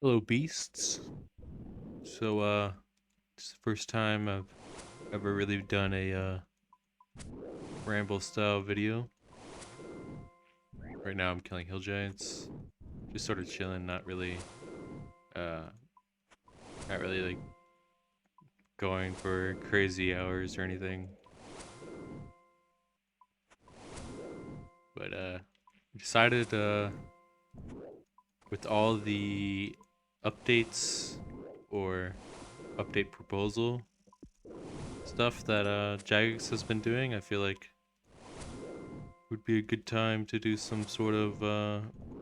Hello, beasts. It's the first time I've ever really done a ramble style video. Right now, I'm killing hill giants, just sort of chilling, uh, not really like going for crazy hours or anything. But decided with all the updates or update proposal stuff that Jagex has been doing, I feel like would be a good time to do some sort of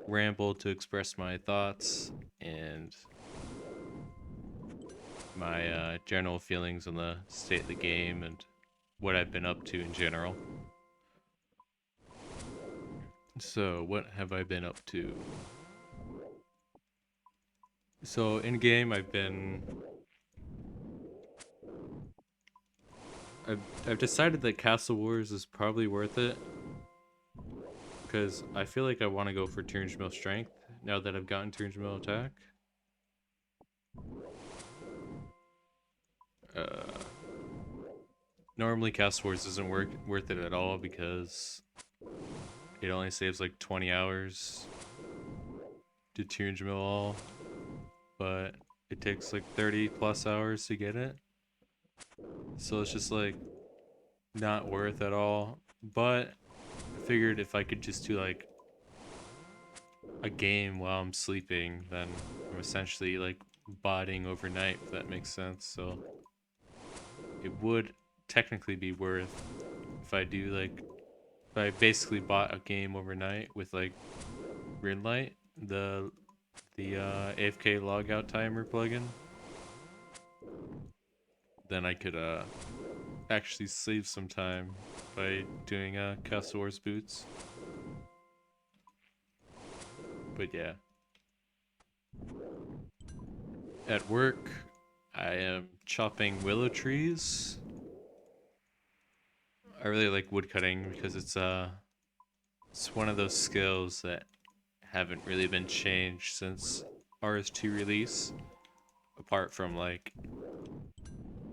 ramble to express my thoughts and my general feelings on the state of the game and what I've been up to in general. So, what have I been up to? So, in game, I've decided that Castle Wars is probably worth it because I feel like I want to go for Turns Mill Strength now that I've gotten Turns Mill Attack. Uh, Normally, Castle Wars isn't worth it at all because it only saves like 20 hours to Tunes Mill all, but it takes like 30 plus hours to get it. So it's just like not worth at all. But I figured if I could just do like a game while I'm sleeping, then I'm essentially like botting overnight, if that makes sense. So it would technically be worth if I do like if I basically bought a game overnight with like Red Light, the AFK logout timer plugin, then I could actually save some time by doing Castle Wars boots. But yeah, at work I am chopping willow trees. I really like woodcutting because it's one of those skills that haven't really been changed since RS2 release. Apart from like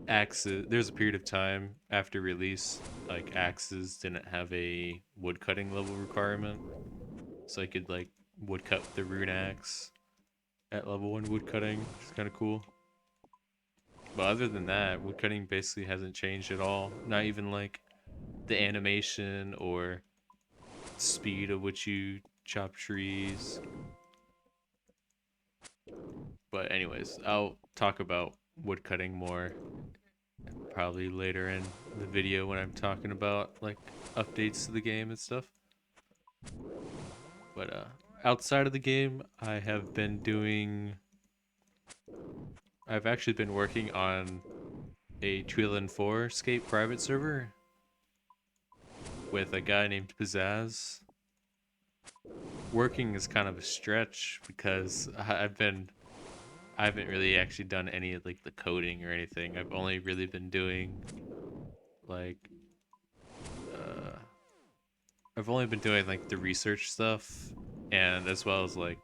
axes, there's a period of time after release like axes didn't have a woodcutting level requirement, so I could like woodcut the rune axe at level 1 woodcutting, which is kind of cool. But other than that, woodcutting basically hasn't changed at all. Not even like the animation or speed of which you chop trees. But anyways, I'll talk about woodcutting more probably later in the video when I'm talking about like updates to the game and stuff. But outside of the game, I've actually been working on a Twilin 4 skate private server with a guy named Pizzazz. Working is kind of a stretch because I haven't really actually done any of like the coding or anything. I've only really been doing like uh I've only been doing like the research stuff and as well as like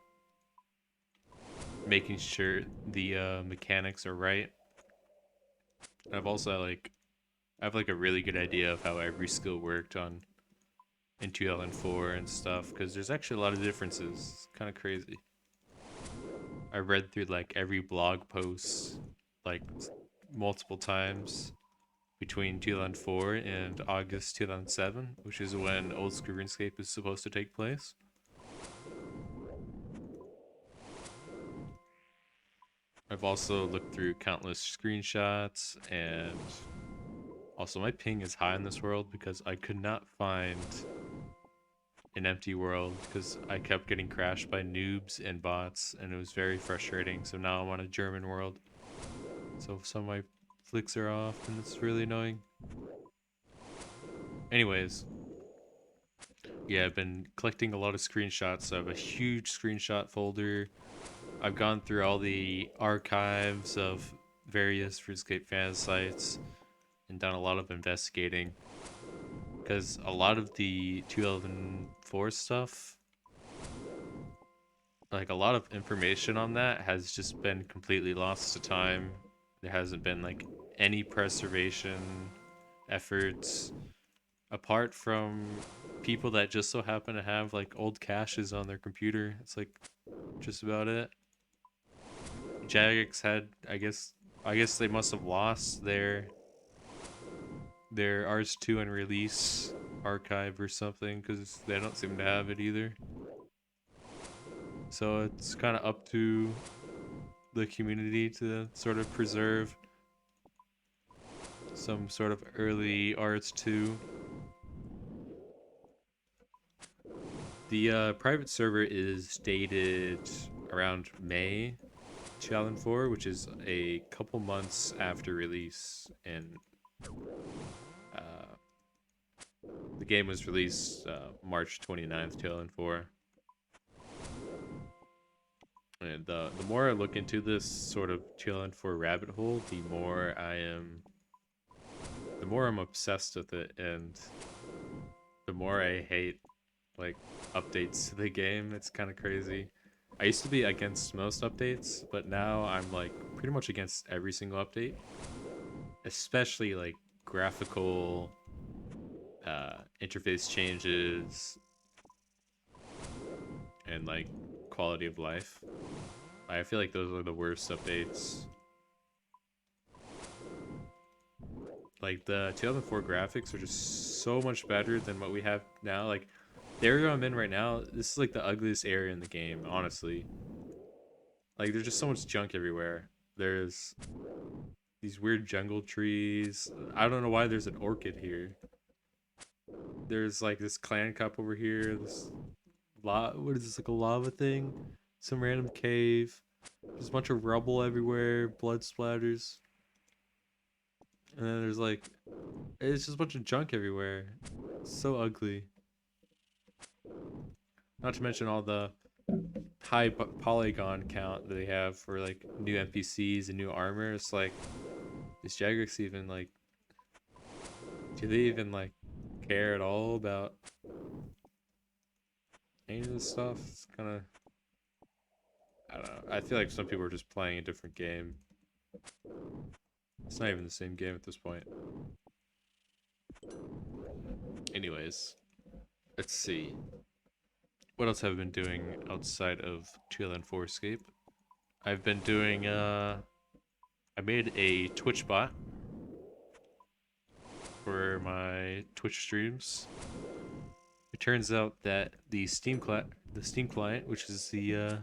making sure the mechanics are right. And I have like a really good idea of how every skill worked on in 2004 and stuff because there's actually a lot of differences. It's kind of crazy. I read through like every blog post like multiple times between 2004 and August 2007, which is when Old School RuneScape is supposed to take place. I've also looked through countless screenshots, and also my ping is high in this world because I could not find an empty world because I kept getting crashed by noobs and bots, and it was very frustrating. So now I'm on a German world. So some of my flicks are off, and it's really annoying. Anyways, yeah, I've been collecting a lot of screenshots. So I have a huge screenshot folder. I've gone through all the archives of various RuneScape fan sites and done a lot of investigating because a lot of the 2004 stuff like a lot of information on that has just been completely lost to time. There hasn't been like any preservation efforts apart from people that just so happen to have like old caches on their computer. It's like just about it. Jagex had, I guess they must have lost their Rs2 and release archive or something because they don't seem to have it either. So it's kind of up to the community to sort of preserve some sort of early Rs2. The private server is dated around May 2004, which is a couple months after release, and uh, the game was released March 29th, 2004. And the more I look into this sort of 2004 rabbit hole, the more I'm obsessed with it, and the more I hate like updates to the game. It's kind of crazy. I used to be against most updates, but now I'm like pretty much against every single update, especially like graphical interface changes and like quality of life. I feel like those are the worst updates. Like the 2004 graphics are just so much better than what we have now. Like the area I'm in right now, this is like the ugliest area in the game, honestly. Like there's just so much junk everywhere. There's these weird jungle trees. I don't know why there's an orchid here. There's like this clan cup over here. What is this, like a lava thing? Some random cave. There's a bunch of rubble everywhere, blood splatters. And then there's like it's just a bunch of junk everywhere. It's so ugly. Not to mention all the high polygon count that they have for like new NPCs and new armor. It's like, is Jagex even like, do they even like care at all about any of this stuff? It's kind of, I don't know. I feel like some people are just playing a different game. It's not even the same game at this point. Anyways, let's see. What else have I been doing outside of 2004 Escape? I've been doing, I made a Twitch bot for my Twitch streams. It turns out that the Steam client, which is the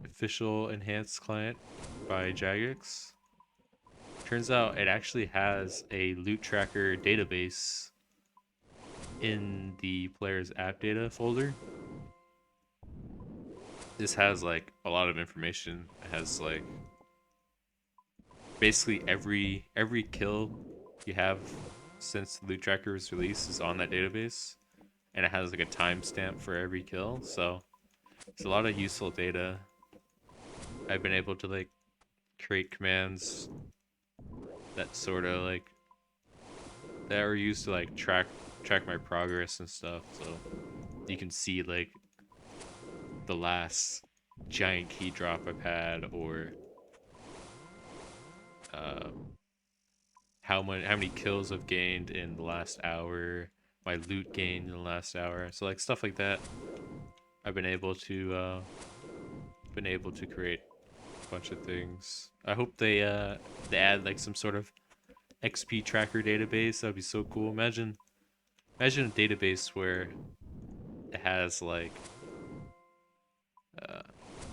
official enhanced client by Jagex, turns out it actually has a loot tracker database in the player's app data folder. This has like a lot of information. It has like basically every kill you have since the loot tracker was released is on that database, and it has like a timestamp for every kill. So it's a lot of useful data. I've been able to like create commands that sort of like that are used to like track my progress and stuff. So you can see like the last giant key drop I've had, or uh, how many kills I've gained in the last hour, my loot gained in the last hour. So like stuff like that, I've been able to create a bunch of things. I hope they add like some sort of XP tracker database. That'd be so cool. Imagine a database where it has like uh,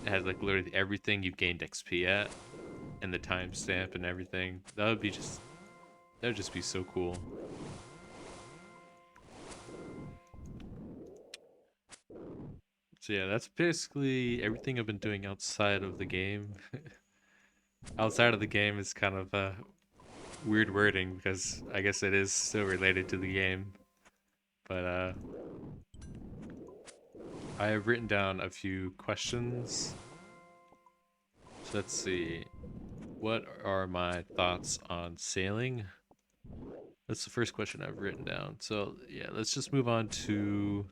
it has like literally everything you've gained XP at and the timestamp and everything. That would just be so cool. So yeah, that's basically everything I've been doing outside of the game. Outside of the game is kind of weird wording because I guess it is still related to the game. But I have written down a few questions. So let's see. What are my thoughts on sailing? That's the first question I've written down. So yeah, let's just move on to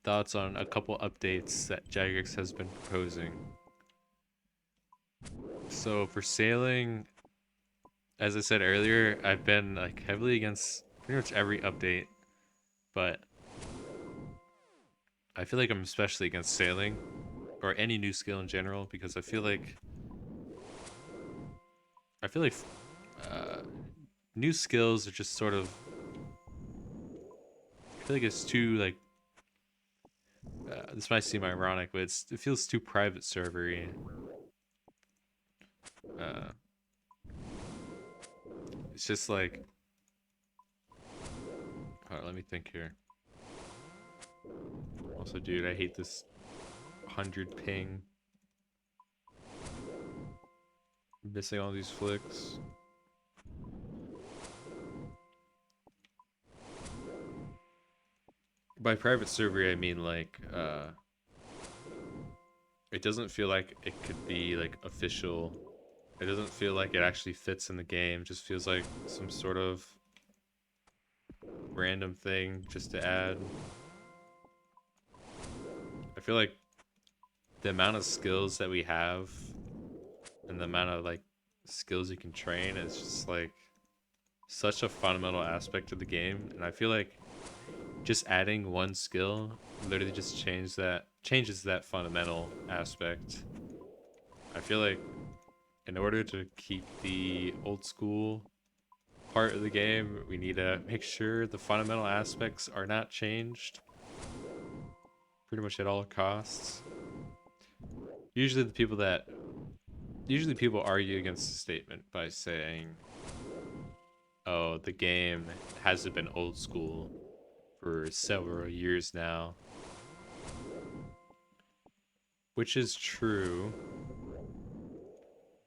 thoughts on a couple updates that Jagex has been proposing. So for sailing, as I said earlier, I've been like heavily against pretty much every update, but I feel like I'm especially against sailing or any new skill in general because I feel like uh, new skills are just sort of I feel like it's too like this might seem ironic, but it feels too private servery. Uh, it's just like let me think here. Also, dude, I hate this 100 ping. Missing all these flicks. By private server, I mean like it doesn't feel like it could be like official. It doesn't feel like it actually fits in the game. It just feels like some sort of random thing just to add. I feel like the amount of skills that we have and the amount of like skills you can train is just like such a fundamental aspect of the game, and I feel like just adding one skill literally just changes that fundamental aspect. I feel like in order to keep the old school part of the game, we need to make sure the fundamental aspects are not changed pretty much at all costs. Usually people argue against the statement by saying, "Oh, the game hasn't been old school for several years now," which is true.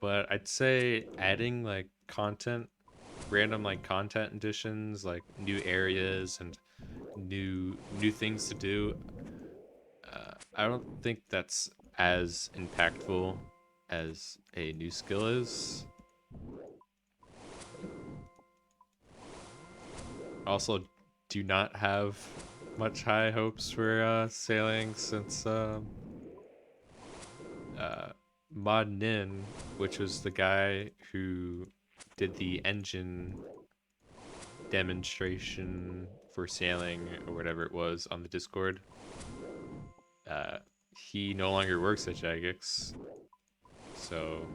But I'd say adding like content, random like content additions, like new areas and new things to do, I don't think that's as impactful as a new skill is. Also, do not have much high hopes for sailing since uh, Mod Nin, which was the guy who did the engine demonstration for sailing or whatever it was on the Discord. Uh, he no longer works at Jagex, so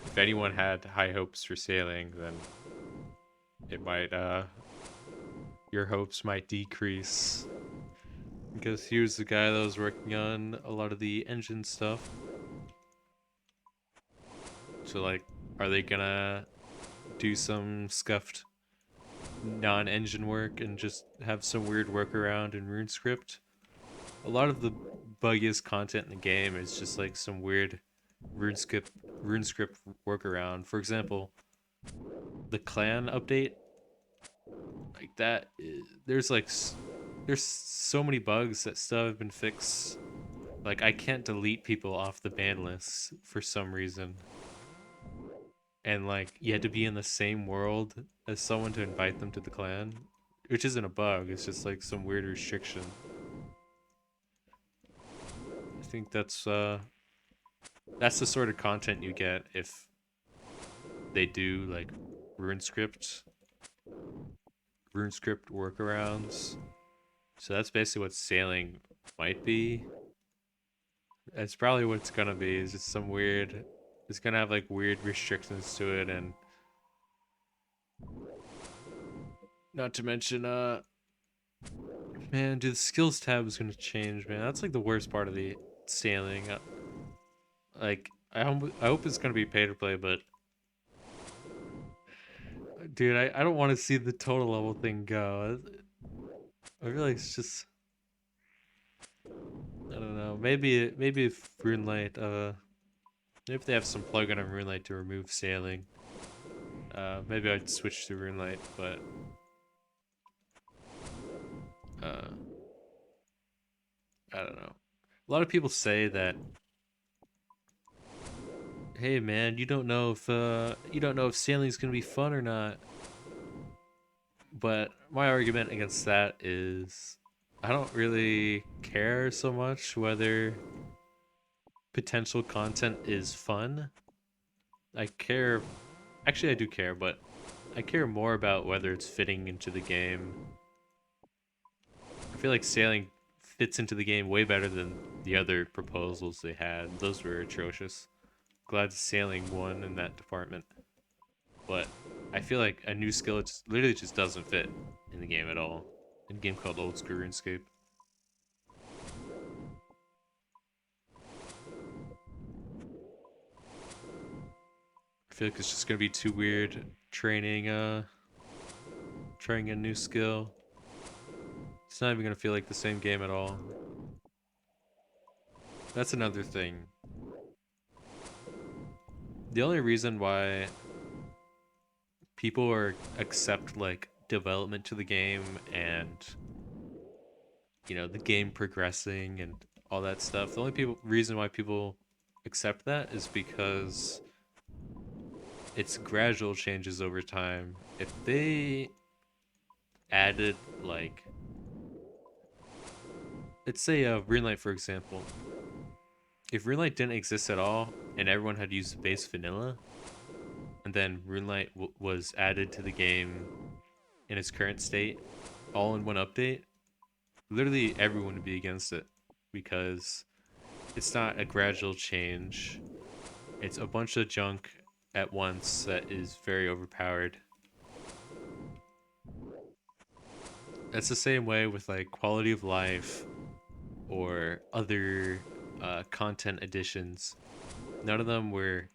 if anyone had high hopes for sailing, then it might your hopes might decrease because he was the guy that was working on a lot of the engine stuff. So like, are they gonna do some scuffed non-engine work and just have some weird workaround in RuneScript? A lot of the buggiest content in the game is just like some weird RuneScript RuneScript workaround. For example, the clan update, like there's so many bugs that still have been fixed. Like I can't delete people off the ban list for some reason. And like you had to be in the same world as someone to invite them to the clan, which isn't a bug, it's just like some weird restriction. I think that's the sort of content you get if they do like RuneScript RuneScript workarounds. So that's basically what sailing might be. It's probably what it's gonna be. Is just some weird. It's gonna have like weird restrictions to it, and not to mention, man, dude, the skills tab is gonna change, man. That's like the worst part of the sailing. Like, I hope it's gonna be pay to play, but dude, I don't want to see the total level thing go. I feel like it's just I don't know. Maybe if RuneLite maybe if they have some plugin on RuneLite to remove sailing, maybe I'd switch to RuneLite, but uh, I don't know. A lot of people say that, hey man, you don't know if sailing's gonna be fun or not. But my argument against that is I don't really care so much whether potential content is fun. I care, actually, I do care, but I care more about whether it's fitting into the game. I feel like sailing fits into the game way better than the other proposals they had. Those were atrocious. Glad sailing won in that department. But I feel like a new skill just literally just doesn't fit in the game at all. In a game called Old School RuneScape. I feel like it's just gonna be too weird trying a new skill. It's not even gonna feel like the same game at all. That's another thing. The only reason why people are accept like development to the game and the game progressing and all that stuff. The only reason why people accept that is because it's gradual changes over time. If they added like, let's say RuneLite for example, if RuneLite didn't exist at all and everyone had used base vanilla, and then RuneLite was added to the game in its current state, all in one update, literally everyone would be against it because it's not a gradual change. It's a bunch of junk at once that is very overpowered. That's the same way with like quality of life or other content additions. None of them were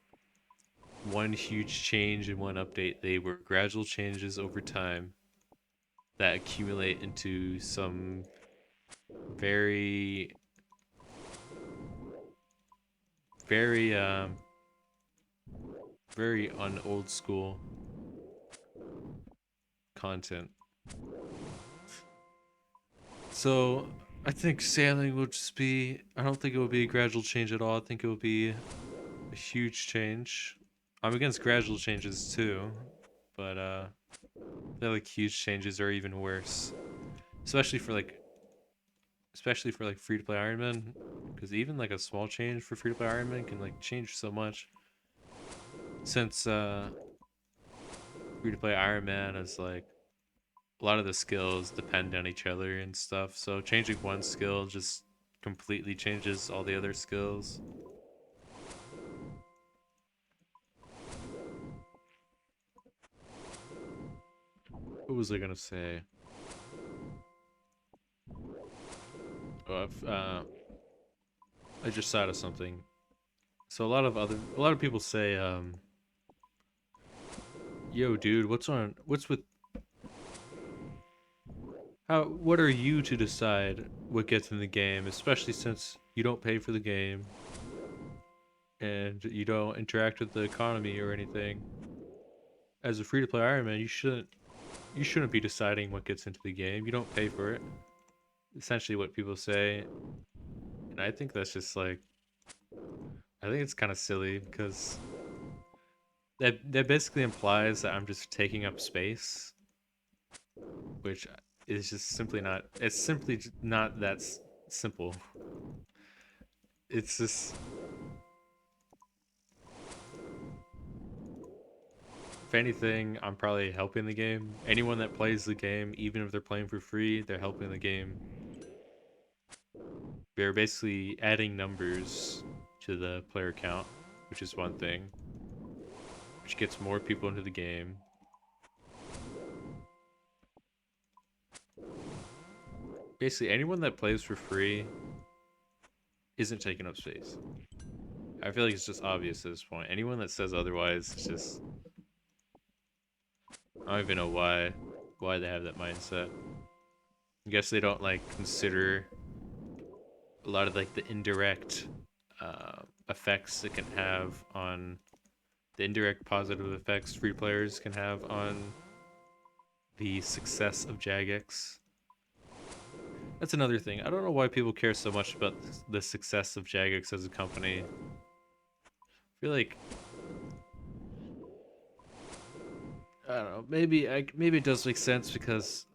one huge change in one update. They were gradual changes over time that accumulate into some very, very, very un-old school content. So I think sailing will just be. I don't think it will be a gradual change at all. I think it will be a huge change. I'm against gradual changes too, but I feel like huge changes are even worse, especially for like, free to play Iron Man, because even like a small change for free to play Iron Man can like change so much. Since free to play Iron Man is like a lot of the skills depend on each other and stuff. So changing one skill just completely changes all the other skills. What was I gonna say? Oh, I just thought of something. So a lot of people say, "Yo, dude, What's with how? What are you to decide what gets in the game? Especially since you don't pay for the game and you don't interact with the economy or anything. As a free-to-play Iron Man, you shouldn't be deciding what gets into the game. You don't pay for it." Essentially, what people say, and I think that's just like I think it's kind of silly because that basically implies that I'm just taking up space, which is just simply not. It's simply not that simple. It's just, if anything, I'm probably helping the game. Anyone that plays the game, even if they're playing for free, they're helping the game. They're basically adding numbers to the player count, which is one thing, which gets more people into the game. Basically, anyone that plays for free isn't taking up space. I feel like it's just obvious at this point. Anyone that says otherwise, it's just, I don't even know why they have that mindset. I guess they don't like consider a lot of like the indirect effects it can have on the indirect positive effects free players can have on the success of Jagex. That's another thing. I don't know why people care so much about the success of Jagex as a company. I feel like I don't know. Maybe it does make sense because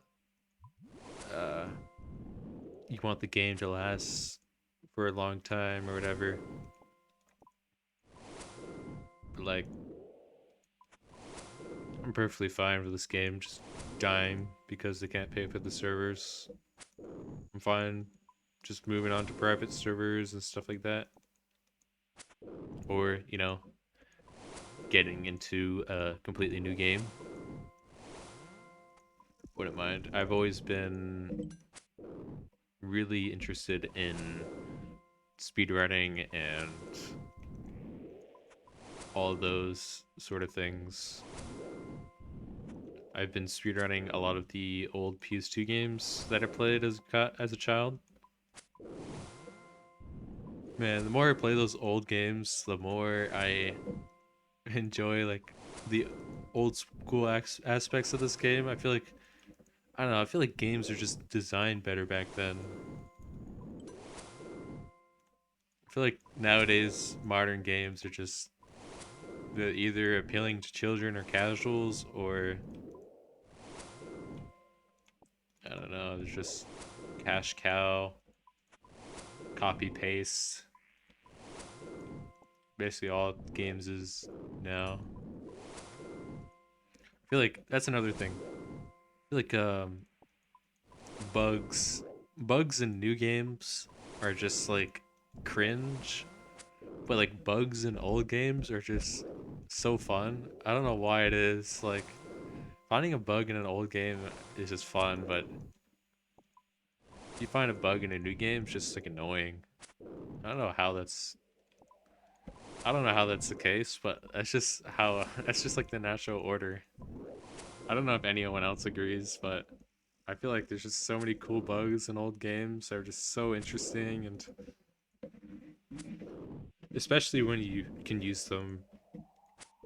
uh, you want the game to last for a long time or whatever. But like, I'm perfectly fine with this game just dying because they can't pay for the servers. I'm fine just moving on to private servers and stuff like that. Or, getting into a completely new game. Wouldn't mind. I've always been really interested in speedrunning and all those sort of things. I've been speedrunning a lot of the old PS2 games that I played as a child. Man, the more I play those old games, the more I enjoy like the old school aspects of this game. I don't know. I feel like games are just designed better back then. I feel like nowadays modern games are just they're either appealing to children or casuals, or I don't know. There's just cash cow, copy paste. Basically, all games is now. I feel like that's another thing. I feel like bugs, bugs in new games are just like cringe, but like bugs in old games are just so fun. I don't know why it is. Like finding a bug in an old game is just fun, but if you find a bug in a new game, it's just like annoying. I don't know how that's. I don't know how that's the case, but that's just how. That's just like the natural order. I don't know if anyone else agrees, but I feel like there's just so many cool bugs in old games that are just so interesting, and especially when you can use them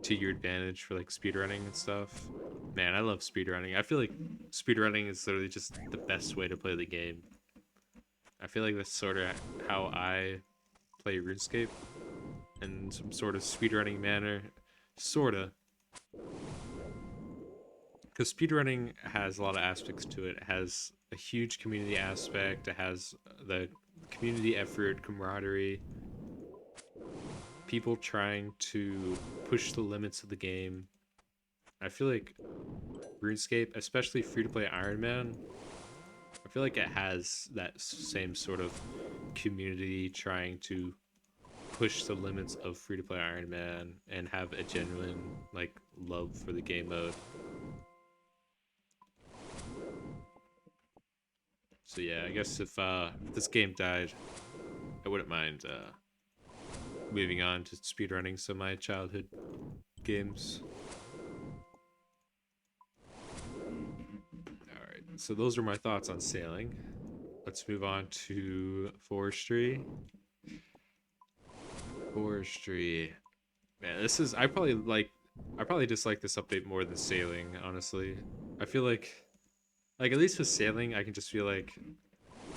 to your advantage for like speedrunning and stuff. Man, I love speedrunning. I feel like speedrunning is literally just the best way to play the game. I feel like that's sort of how I play RuneScape in some sort of speedrunning manner. Sorta. Because speedrunning has a lot of aspects to it. It has a huge community aspect, it has the community effort, camaraderie, people trying to push the limits of the game. I feel like RuneScape, especially free to play Iron Man, I feel like it has that same sort of community trying to push the limits of free to play Iron Man and have a genuine like love for the game mode. So yeah, I guess if this game died, I wouldn't mind moving on to speedrunning some of my childhood games. Alright, so those are my thoughts on sailing. Let's move on to forestry. Forestry. Man, this is I probably dislike this update more than sailing, honestly. I feel like at least with sailing I can just feel like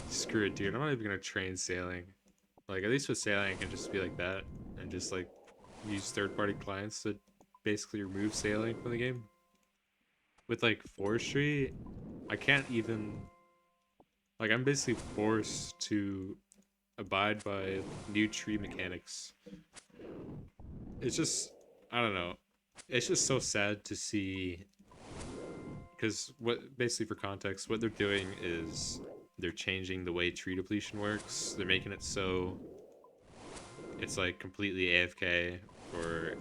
screw it, dude. I'm not even gonna train sailing. Like at least with sailing I can just be like that and just like use third party clients to basically remove sailing from the game. With like forestry, I can't even like I'm basically forced to abide by new tree mechanics. It's just I don't know. It's just so sad to see because what basically for context, what they're doing is they're changing the way tree depletion works. They're making it so it's like completely AFK for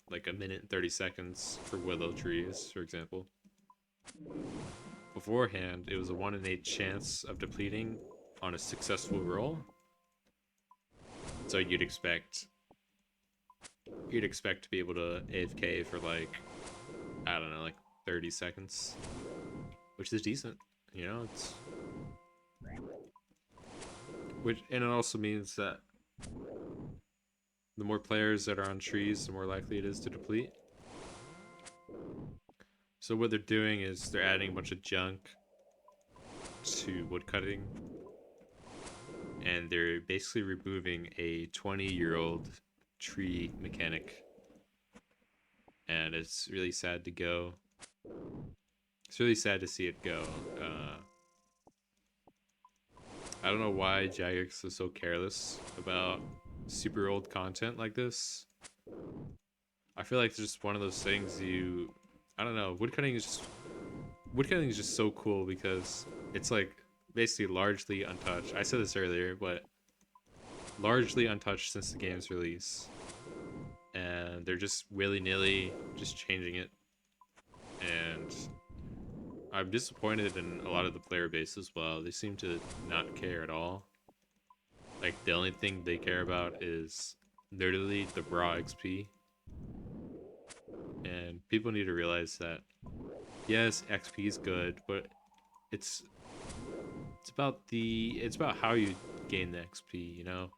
like a minute and 30 seconds for willow trees, for example. Beforehand, it was a 1 in 8 chance of depleting on a successful roll. So you'd expect to be able to AFK for like I don't know, like 30 seconds, which is decent. It's which and it also means that the more players that are on trees, the more likely it is to deplete. So what they're doing is they're adding a bunch of junk to woodcutting, and they're basically removing a 20-year-old tree mechanic. and it's really sad to go. It's really sad to see it go. I don't know why Jagex is so careless about super old content like this. I feel like it's just one of those things I don't know. Woodcutting is just so cool because it's like basically largely untouched. I said this earlier, but largely untouched since the game's release, and they're just willy nilly just changing it. And I'm disappointed in a lot of the player base as well. They seem to not care at all. Like the only thing they care about is literally the raw XP. And people need to realize that yes, XP is good, but it's it's about how you gain the XP, you know?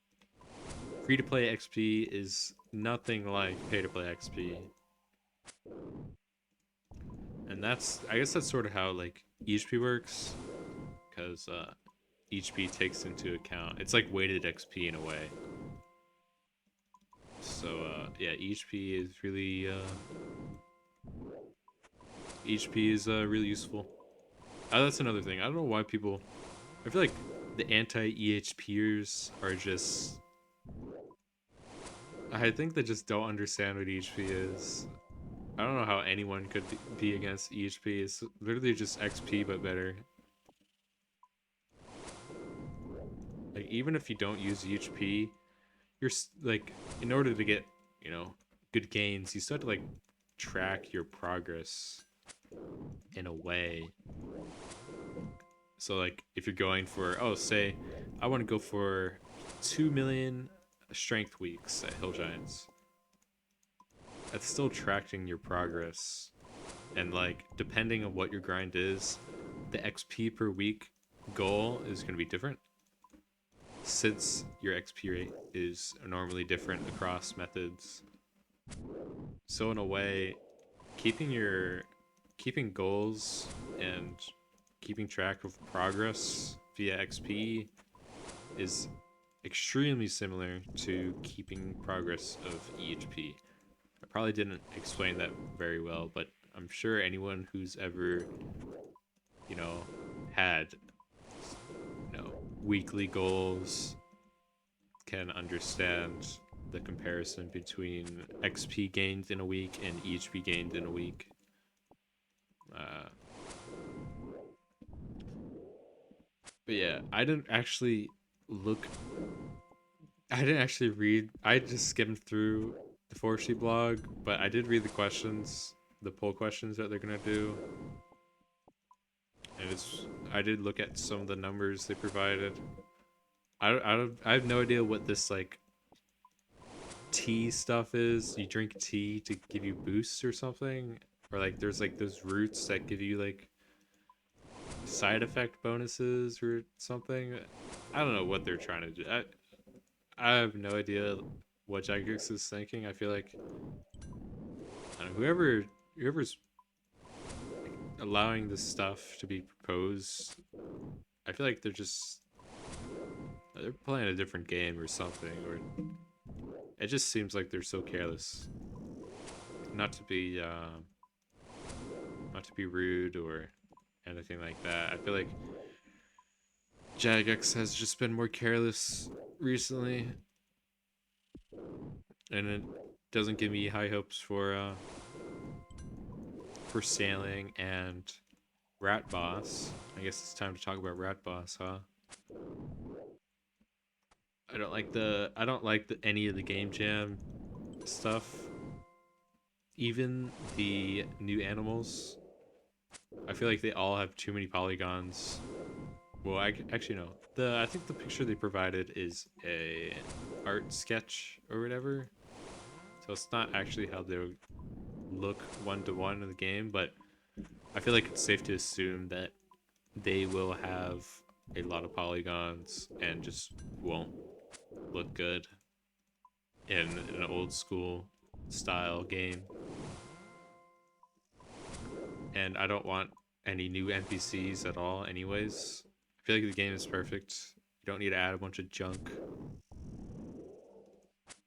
Free to play XP is nothing like pay to play XP. And I guess that's sort of how like EHP works, because EHP takes into account, it's like weighted XP in a way. So yeah, EHP is really useful. That's another thing. I don't know why people. I feel like the anti-EHPers are just. I think they just don't understand what EHP is. I don't know how anyone could be against EHP. It's literally just XP but better. Like even if you don't use EHP, you're like in order to get good gains, you still have to like track your progress in a way. So like if you're going for say I want to go for 2 million strength weeks at Hill Giants, that's still tracking your progress. And like depending on what your grind is, the XP per week goal is going to be different, since your XP rate is normally different across methods. So in a way, keeping goals and keeping track of progress via XP is extremely similar to keeping progress of EHP. I probably didn't explain that very well, but I'm sure anyone who's ever, had, weekly goals can understand the comparison between XP gained in a week and EHP gained in a week. Uh, but yeah, look. I didn't actually read. I just skimmed through the Forestry blog, but I did read the poll questions that they're gonna do, and I did look at some of the numbers they provided. I have no idea what this like tea stuff is. You drink tea to give you boosts or something, or like there's like those roots that give you like side effect bonuses or something. I don't know what they're trying to do. I have no idea what Jagex is thinking. I feel like I don't know, whoever's allowing this stuff to be proposed, I feel like they're playing a different game or something, or it just seems like they're so careless. Not to be rude or anything like that. I feel like Jagex has just been more careless recently, and it doesn't give me high hopes for sailing and Rat Boss. I guess it's time to talk about Rat Boss, huh? I don't like any of the game jam stuff. Even the new animals, I feel like they all have too many polygons. Well, actually no. I think the picture they provided is a art sketch or whatever. So it's not actually how they look one-to-one in the game, but I feel like it's safe to assume that they will have a lot of polygons and just won't look good in an old school style game. And I don't want any new NPCs at all anyways. I feel like the game is perfect. You don't need to add a bunch of junk.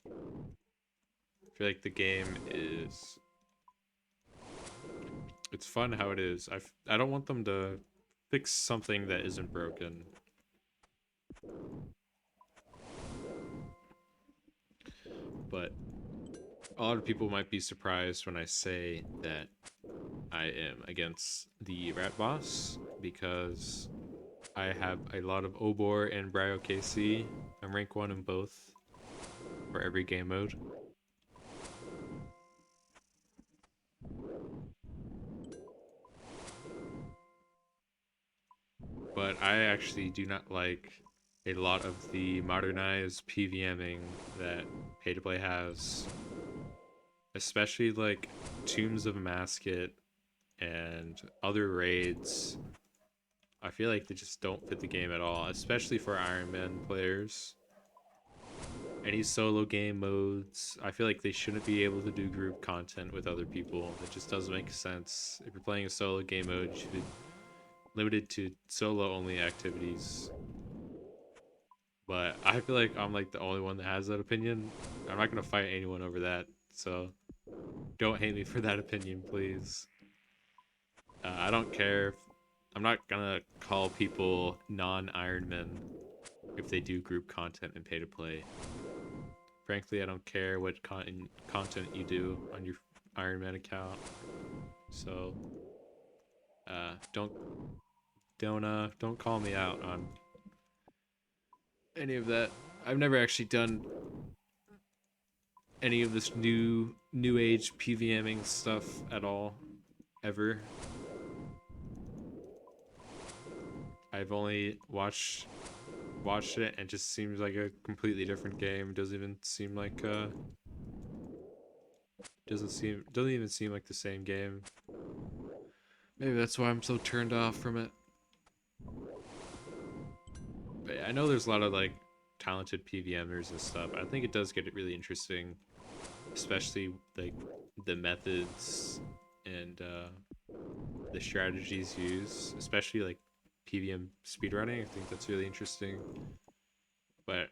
I feel like the game is It's fun how it is. I don't want them to fix something that isn't broken. But a lot of people might be surprised when I say that I am against the rat boss because I have a lot of Obor and Bryo KC. I'm rank 1 in both for every game mode. But I actually do not like a lot of the modernized PVMing that pay to play has, especially like Tombs of Masket and other raids. I feel like they just don't fit the game at all, especially for Iron Man players. Any solo game modes, I feel like they shouldn't be able to do group content with other people. It just doesn't make sense. If you're playing a solo game mode, you should be limited to solo only activities. But I feel like I'm like the only one that has that opinion. I'm not gonna fight anyone over that, so don't hate me for that opinion, please. I don't care. I'm not gonna call people non-Ironmen if they do group content and pay to play. Frankly, I don't care what content you do on your Iron Man account. So, don't call me out on any of that. I've never actually done any of this new age PVMing stuff at all, ever. I've only watched it and it just seems like a completely different game. Doesn't even seem like doesn't even seem like the same game. Maybe that's why I'm so turned off from it. But yeah, I know there's a lot of like talented PVMers and stuff. I think it does get it really interesting, especially like the methods and the strategies used, especially like PVM speedrunning. I think that's really interesting. But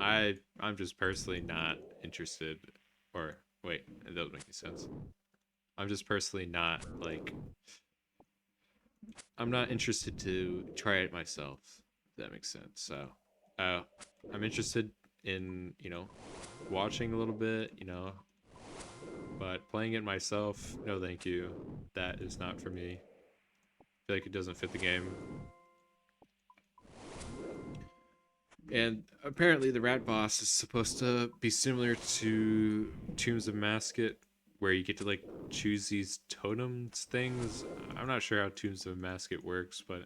I'm just personally not interested. Or wait, it doesn't make any sense. I'm just personally not like I'm not interested to try it myself. If that makes sense. So, uh, I'm interested in watching a little bit, but playing it myself, no, thank you. That is not for me. I feel like it doesn't fit the game. And apparently, the rat boss is supposed to be similar to Tombs of Masket, where you get to like choose these totems things. I'm not sure how Tombs of Masket works, but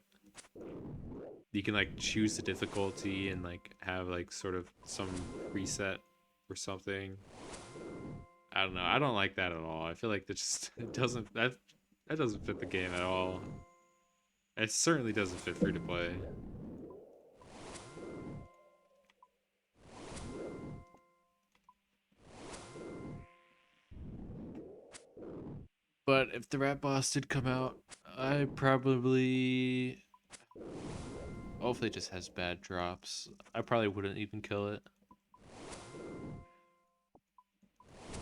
you can like choose the difficulty and like have like sort of some reset or something. I don't know. I don't like that at all. I feel like that just it doesn't that doesn't fit the game at all. It certainly doesn't fit free to play. But if the rat boss did come out, I probably hopefully it just has bad drops. I probably wouldn't even kill it.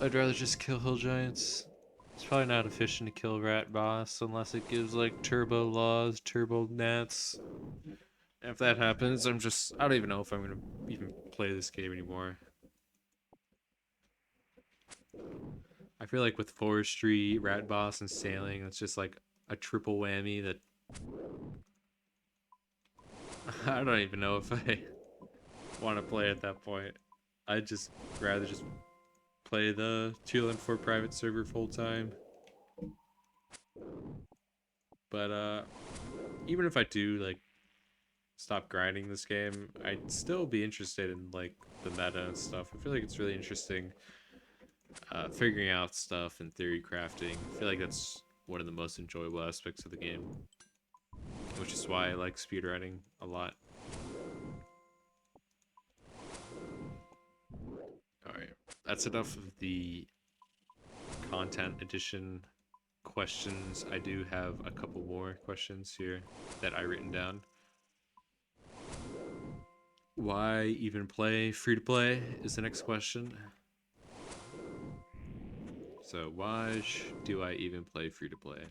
I'd rather just kill hill giants. It's probably not efficient to kill rat boss unless it gives like turbo laws, turbo gnats. If that happens, I don't even know if I'm gonna even play this game anymore. I feel like with forestry, rat boss, and sailing, it's just like a triple whammy that I don't even know if I want to play at that point. I'd just rather just play the 2 and 4 private server full time. But even if I do like stop grinding this game, I'd still be interested in like the meta and stuff. I feel like it's really interesting figuring out stuff and theory crafting. I feel like that's one of the most enjoyable aspects of the game, which is why I like speedrunning a lot. Alright, that's enough of the content edition questions. I do have a couple more questions here that I written down. Why even play free to play is the next question. So why do I even play free to play?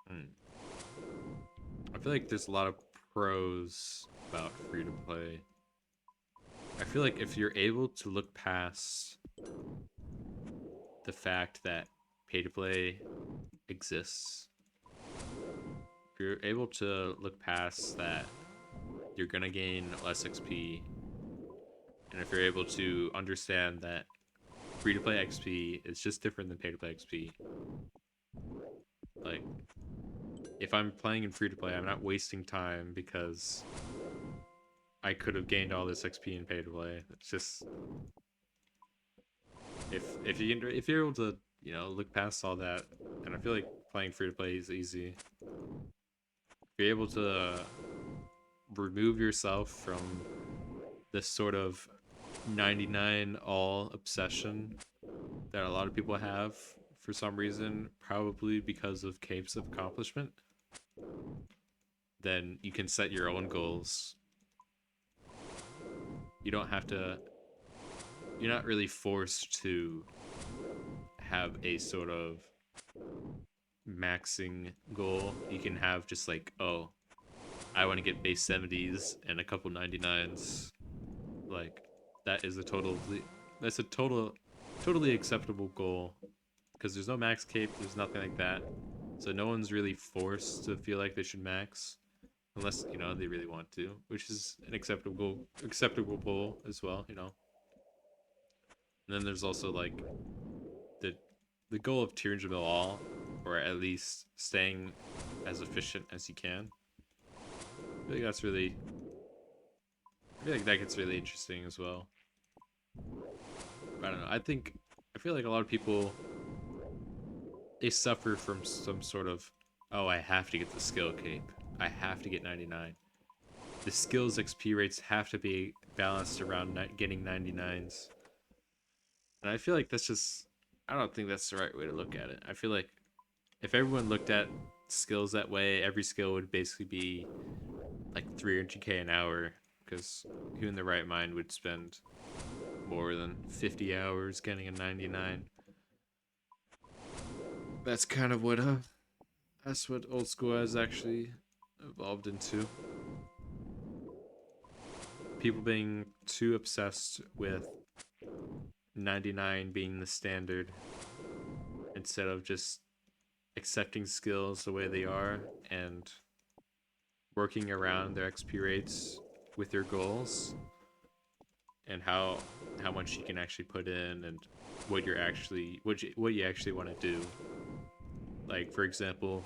I feel like there's a lot of pros about free to play. I feel like if you're able to look past the fact that pay to play exists, if you're able to look past that you're gonna gain less XP, and if you're able to understand that free to play XP is just different than pay to play XP, like if I'm playing in free to play, I'm not wasting time because I could have gained all this XP in pay to play. It's just if you're able to look past all that, and I feel like playing free to play is easy. If you're able to remove yourself from this sort of 99 all obsession that a lot of people have for some reason, probably because of capes of accomplishment, then you can set your own goals. You don't have to, you're not really forced to have a sort of maxing goal. You can have just like, oh, I want to get base 70s and a couple 99s. Like that is that's a totally acceptable goal because there's no max cape, there's nothing like that. So no one's really forced to feel like they should max unless, they really want to, which is an acceptable goal as well. And then there's also like the the goal of tier mill all, or at least staying as efficient as you can. I think that's really I feel like that gets really interesting as well. I don't know. I feel like a lot of people, they suffer from some sort of, oh, I have to get the skill cape. I have to get 99. The skills XP rates have to be balanced around getting 99s. And I feel like I don't think that's the right way to look at it. I feel like if everyone looked at skills that way, every skill would basically be like 300k an hour, because who in the right mind would spend more than 50 hours getting a 99? That's kind of that's what old school has actually evolved into. People being too obsessed with 99 being the standard instead of just accepting skills the way they are and working around their XP rates with your goals and how much you can actually put in and what you actually want to do. Like for example,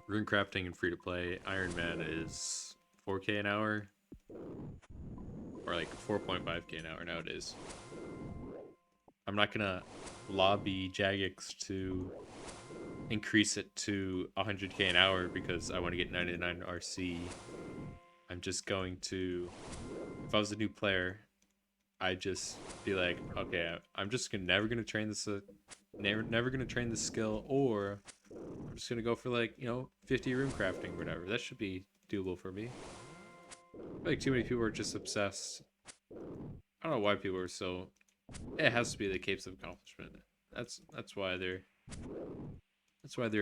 rune crafting and free to play Iron Man is 4k an hour, or like 4.5k an hour nowadays. I'm not gonna lobby Jagex to increase it to 100k an hour because I want to get 99 RC. I'm just going to, if I was a new player, I'd just be like, okay, I'm just never gonna train this, never gonna train this skill, or I'm just gonna go for like 50 rune crafting, or whatever. That should be doable for me. I feel like too many people are just obsessed. I don't know why people are so. It has to be the capes of accomplishment. That's why they're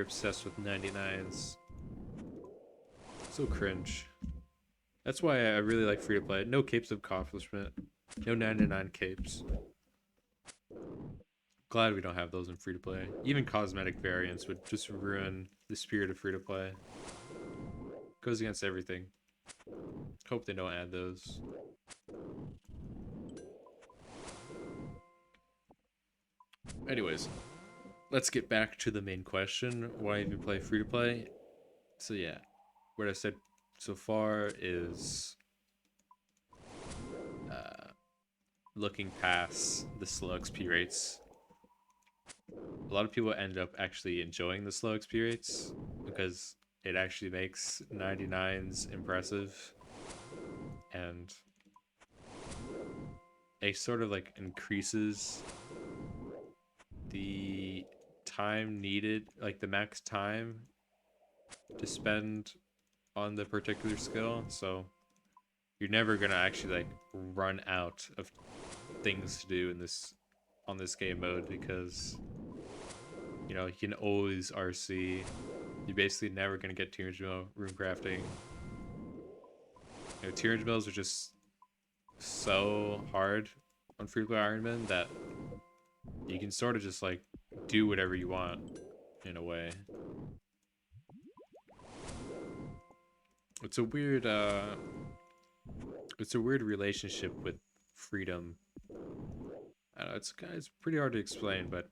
obsessed with 99s. So cringe. That's why I really like free to play. No capes of accomplishment. No 99 capes. Glad we don't have those in free to play. Even cosmetic variants would just ruin the spirit of free to play. Goes against everything. Hope they don't add those. Anyways, let's get back to the main question. Why even play free to play? So yeah, what I said so far is looking past the slow XP rates. A lot of people end up actually enjoying the slow XP rates because it actually makes 99s impressive, and it sort of like increases the time needed, like the max time to spend on the particular skill. So you're never gonna actually like run out of things to do in this on this game mode because, you know, you can always RC. You're basically never going to get 200 mil room crafting. You know, 200 mils are just so hard on free-to-play Iron Man that you can sort of just like do whatever you want in a way. It's a weird relationship with freedom. I don't know, it's pretty hard to explain, but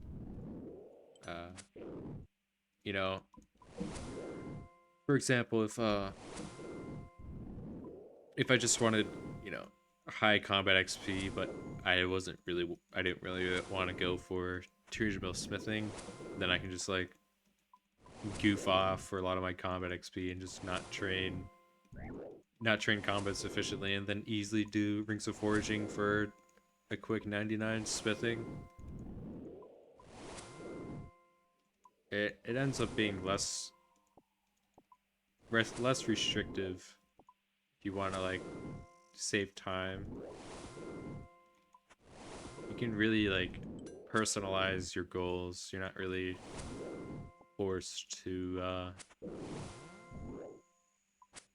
you know, for example, if I just wanted, you know, high combat XP, but I didn't really want to go for 200 mil smithing, then I can just like goof off for a lot of my combat XP and just not train combat sufficiently, and then easily do rings of foraging for a quick 99 smithing. It ends up being less restrictive if you want to like save time. You can really like personalize your goals. You're not really forced to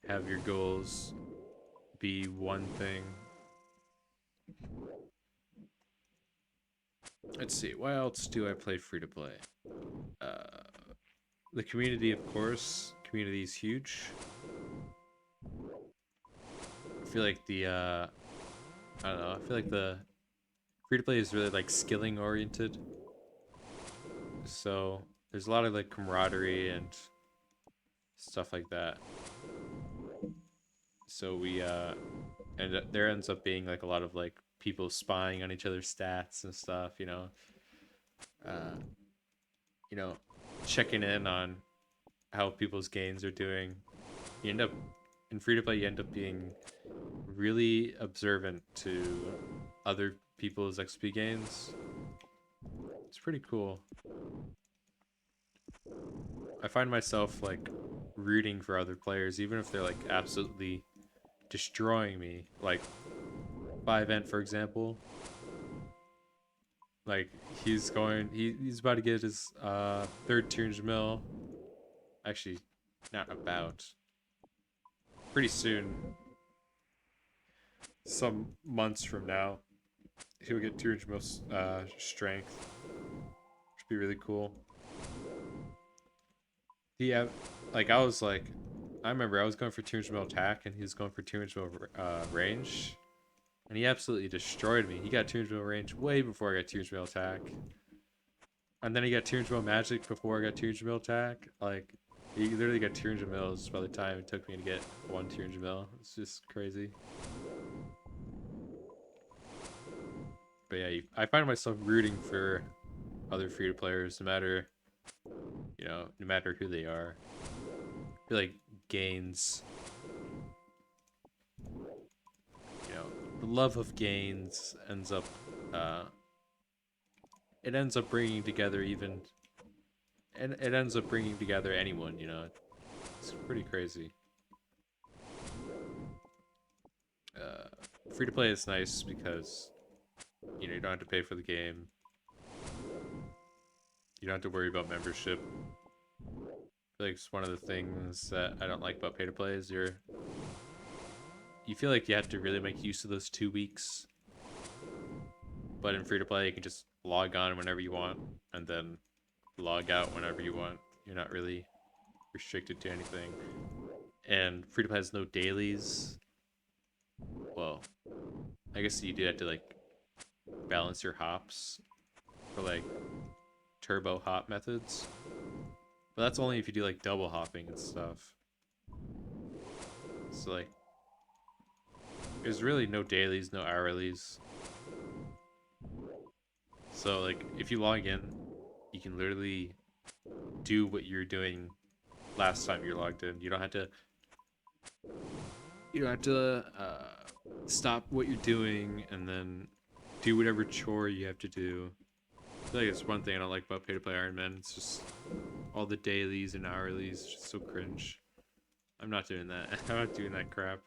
have your goals be one thing. Let's see, what else do I play free to play? The community, of course. Community is huge. I feel like I don't know, I feel like the free to play is really like skilling oriented. So there's a lot of like camaraderie and stuff like that. So and there ends up being like a lot of like people spying on each other's stats and stuff, you know, checking in on how people's gains are doing. You end up in free to play, you end up being really observant to other people's XP gains. It's pretty cool. I find myself like rooting for other players, even if they're like absolutely destroying me. Like Havent, for example. Like he's about to get his third 200 mil. Actually, not about. Pretty soon. Some months from now, he'll get 200 mil strength. Which would be really cool. Yeah, like I remember I was going for 200 mil attack and he was going for 200 mil range. And he absolutely destroyed me. He got 200 mil range way before I got 200 mil attack. And then he got 200 mil magic before I got 200 mil attack. Like, he literally got 200 mils by the time it took me to get 200 mil. It's just crazy. But yeah, I find myself rooting for other free-to players, no matter who they are. I feel like gains, the love of gains ends up it ends up bringing together anyone, you know. It's pretty crazy. Free to play is nice because you don't have to pay for the game. You don't have to worry about membership. I feel like it's one of the things that I don't like about pay to play is you feel like you have to really make use of those 2 weeks. But in free to play, you can just log on whenever you want and then log out whenever you want. You're not really restricted to anything. And free to play has no dailies. Well, I guess you do have to like balance your hops for like turbo hop methods. But that's only if you do like double hopping and stuff. So like there's really no dailies, no hourlies. So like if you log in, you can literally do what you're doing last time you're logged in. You don't have to stop what you're doing and then do whatever chore you have to do. I feel like it's one thing I don't like about pay to play Iron Man. It's just all the dailies and hourlies. It's just so cringe. I'm not doing that. I'm not doing that crap.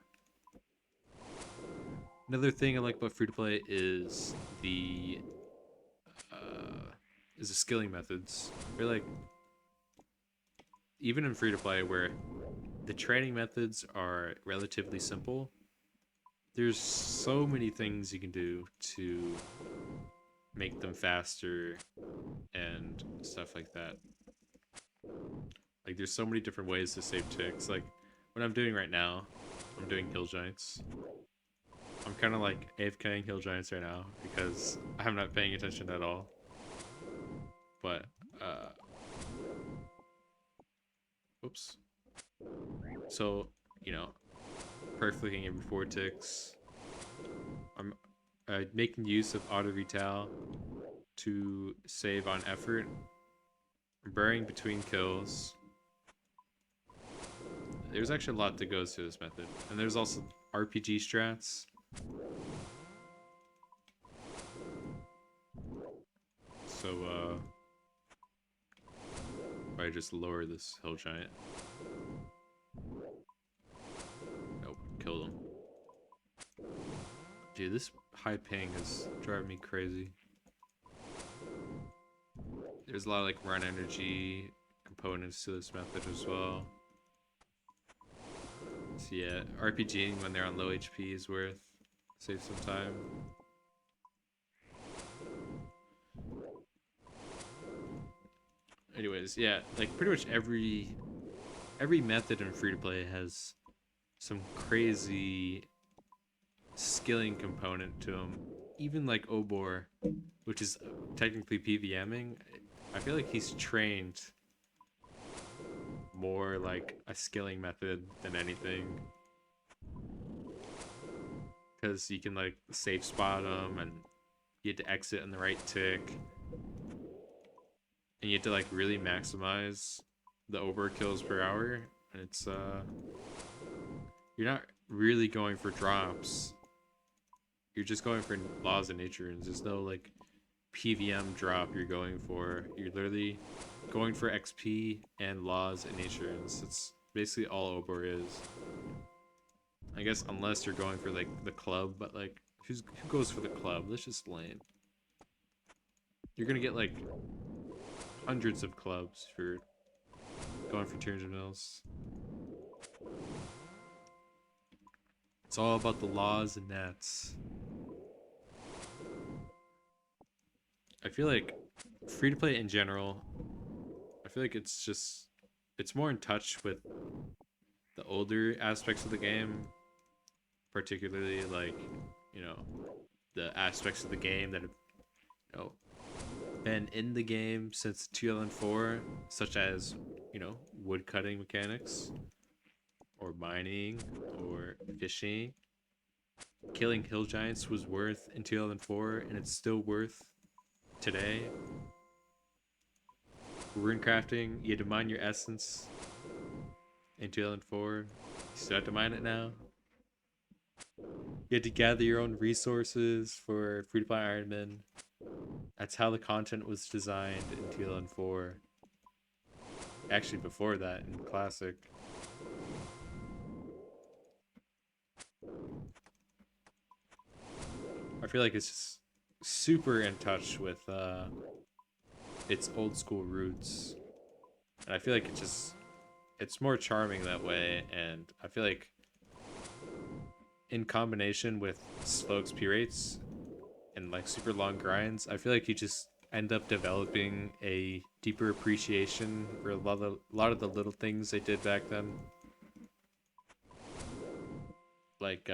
Another thing I like about free to play is the is the skilling methods. I feel like even in free to play, where the training methods are relatively simple, there's so many things you can do to make them faster and stuff like that. Like there's so many different ways to save ticks. Like what I'm doing right now, I'm doing hill giants. I'm kind of like AFKing hill giants right now because I'm not paying attention at all. But oops. So, you know, perfecting every 4 ticks. I'm making use of auto retail to save on effort. Burying between kills. There's actually a lot that goes to this method. And there's also RPG strats. So, if I just lower this hill giant. Nope, killed him. Dude, this high ping is driving me crazy. There's a lot of like run energy components to this method as well. So yeah, RPGing when they're on low HP is worth. Save some time. Anyways, yeah, like pretty much every method in free to play has some crazy skilling component to them. Even like Obor, which is technically PVMing, I feel like he's trained more like a skilling method than anything. Because you can like safe spot them and you have to exit in the right tick. And you have to like really maximize the overkills per hour. And it's you're not really going for drops. You're just going for laws of nature, and there's no like PVM drop you're going for. You're literally going for XP and laws and nature, and it's basically all Obor is. I guess unless you're going for like the club, but like who goes for the club? That's just lame. You're gonna get like hundreds of clubs for going for 200 mils. It's all about the laws and nats. I feel like free to play in general, I feel like it's more in touch with the older aspects of the game, particularly like, you know, the aspects of the game that have, you know, been in the game since 2004, such as, you know, woodcutting mechanics, or mining, or fishing. Killing hill giants was worth in 2004, and it's still worth today. Rune crafting, you had to mine your essence in 2004. You still have to mine it now. You had to gather your own resources for F2P Iron Man. That's how the content was designed in 2004. Actually, before that, in Classic. I feel like it's just super in touch with its old school roots. And I feel like it's more charming that way, and I feel like in combination with slow XP rates and like super long grinds, I feel like you just end up developing a deeper appreciation for a lot of the little things they did back then. Like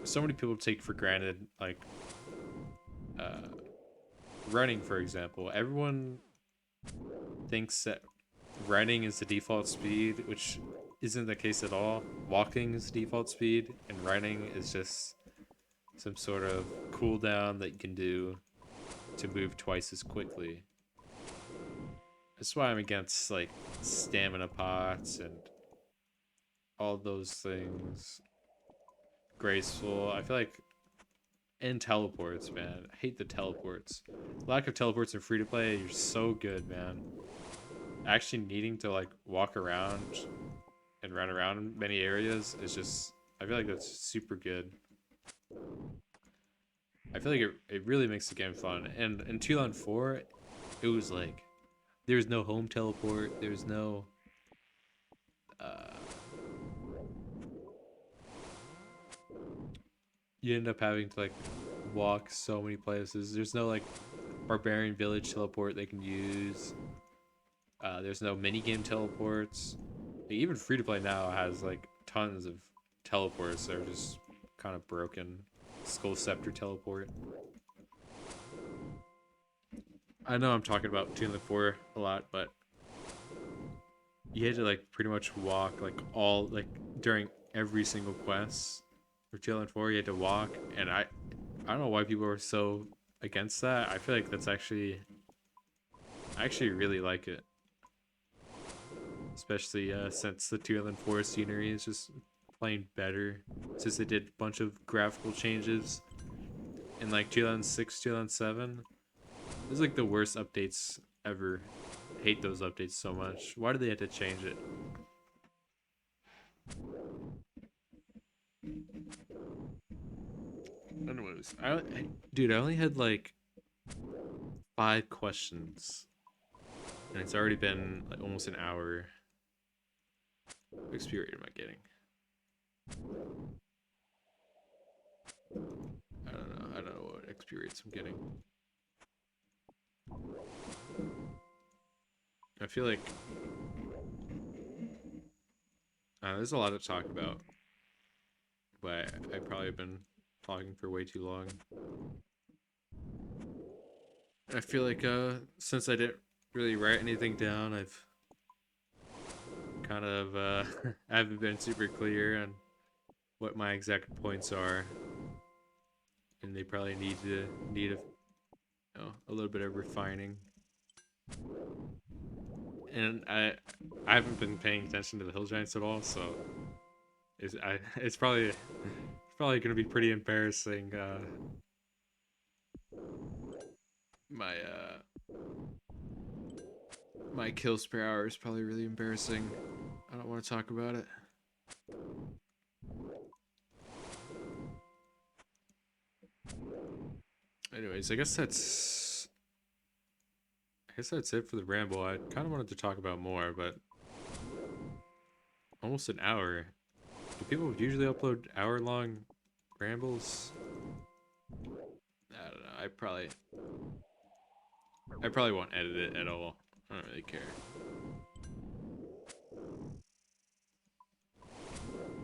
so many people take for granted like running, for example. Everyone thinks that running is the default speed, which isn't the case at all. Walking is the default speed, and running is just some sort of cooldown that you can do to move twice as quickly. That's why I'm against like stamina pots and all those things. Graceful. I feel like, and teleports, man. I hate the teleports. Lack of teleports in free to play, you're so good, man. Actually needing to like walk around and run around in many areas is just, I feel like that's super good. I feel like it really makes the game fun. And in 2 on 4, it was like there's no home teleport. There's no uh, you end up having to like walk so many places. There's no like barbarian village teleport they can use. There's no minigame teleports. Like, even free to play now has like tons of teleports that are just kind of broken. Skull Scepter teleport. I know I'm talking about 2 and 4 a lot, but you had to like pretty much walk like all like during every single quest for 2 and 4. You had to walk, and I don't know why people are so against that. I feel like that's actually I actually really like it, especially since the 2 and 4 scenery is just playing better. Since they did a bunch of graphical changes in like 2006, 2007. This is like the worst updates ever. I hate those updates so much. Why do they have to change it? Anyways, dude, I only had like 5 questions, and it's already been like almost an hour. What XP rate am I getting? I don't know. I don't know what XP rates I'm getting. I feel like there's a lot to talk about, but I probably have been talking for way too long. I feel like since I didn't really write anything down, I've kind of I haven't been super clear on what my exact points are, and they probably need a little bit of refining. And I haven't been paying attention to the hill giants at all, so it's probably gonna be pretty embarrassing. My my kills per hour is probably really embarrassing. I don't want to talk about it. Anyways, I guess that's it for the ramble. I kind of wanted to talk about more, but almost an hour. Do people usually upload hour-long rambles? I don't know. I probably won't edit it at all. I don't really care.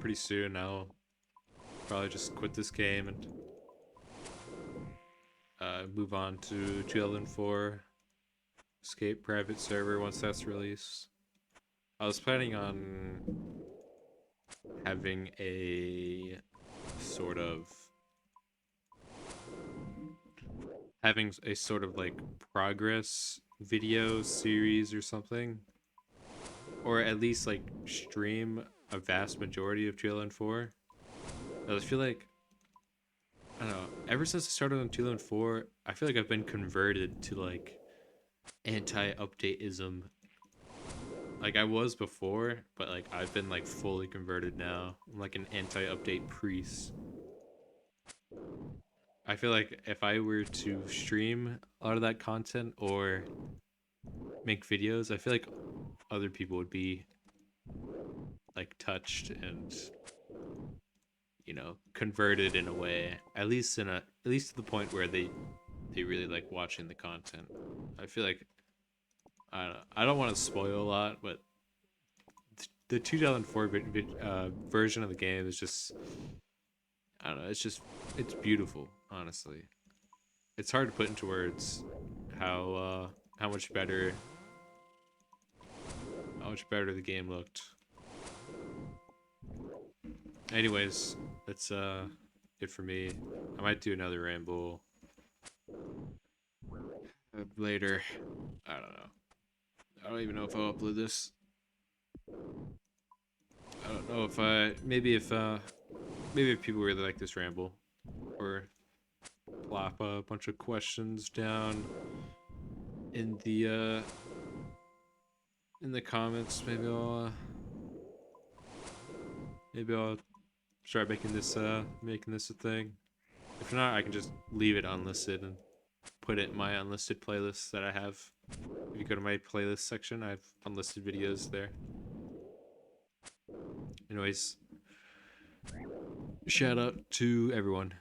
Pretty soon I'll probably just quit this game and move on to 2004 Escape private server once that's released. I was planning on having a sort of like progress video series or something, or at least like stream a vast majority of 2 and 4. I feel like I don't know. Ever since I started on 2 and 4, I feel like I've been converted to like anti-updateism. Like I was before, but like I've been like fully converted now. I'm like an anti-update priest. I feel like if I were to stream a lot of that content or make videos, I feel like other people would be like touched and converted in a way. At least to the point where they really like watching the content. I feel like I don't want to spoil a lot, but the 2004 version of the game is just I don't know. It's beautiful. Honestly, it's hard to put into words how much better the game looked. Anyways, that's it for me. I might do another ramble later. I don't know. I don't even know if I'll upload this. I don't know if maybe if people really like this ramble, or plop a bunch of questions down in the comments. Maybe I'll start making this a thing. If not, I can just leave it unlisted and put it in my unlisted playlists that I have. If you go to my playlist section, I have unlisted videos there. Anyways, shout out to everyone.